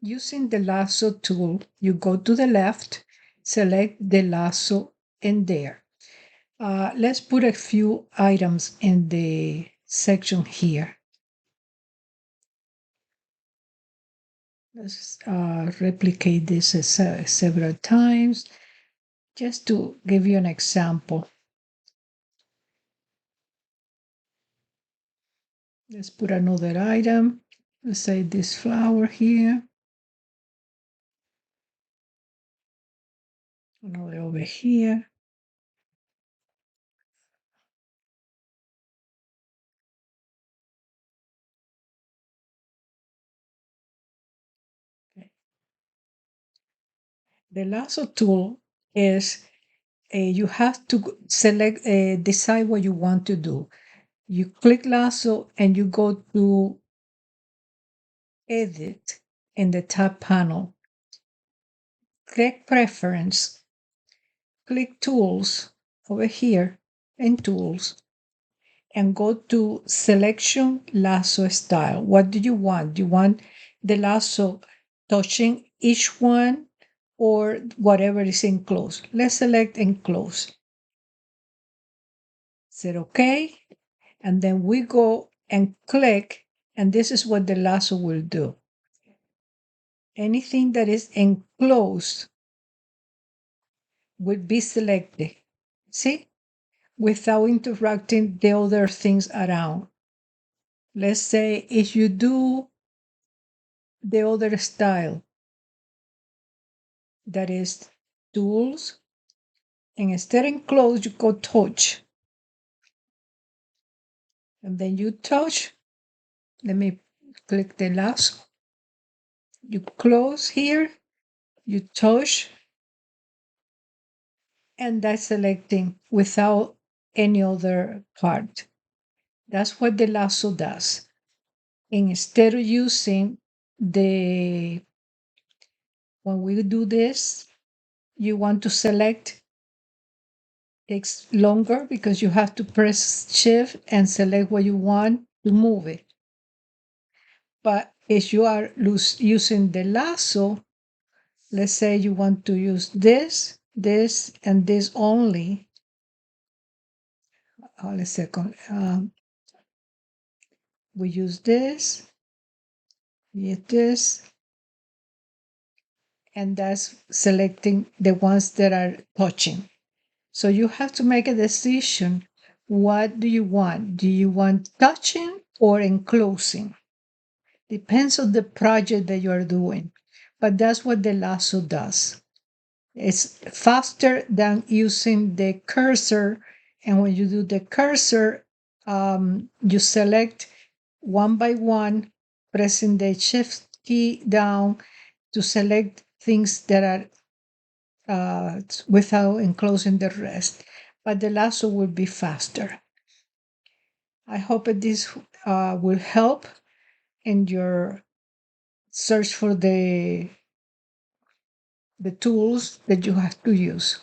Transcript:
Using the lasso tool, you go to the left, select the lasso in there. Let's put a few items in the section here. Let's replicate this several times just to give you an example. Let's put another item. Let's say this flower here. Another over here. Okay. The lasso tool is you have to select, decide what you want to do. You click lasso and you go to edit in the top panel. Click preference, click tools over here in tools and go to selection lasso style. What do you want? Do you want the lasso touching each one or whatever is enclosed? Let's select enclosed. Say okay. And then we go and click, and this is what the lasso will do. Anything that is enclosed will be selected. See? Without interrupting the other things around. Let's say if you do the other style, that is tools, and instead of enclosed, you go touch. And then you touch. Let me click the lasso. You close here, you touch, and that's selecting without any other part. That's what the lasso does. Instead of using when we do this, you want to select, takes longer because you have to press shift and select what you want to move it. But if you are using the lasso, let's say you want to use this, and this only. Let's second. We use this, and that's selecting the ones that are touching. So you have to make a decision. What do you want? Do you want touching or enclosing? Depends on the project that you are doing. But that's what the lasso does. It's faster than using the cursor. And when you do the cursor, you select one by one, pressing the shift key down to select things that are without enclosing the rest. But the lasso will be faster. I hope that this will help in your search for the tools that you have to use.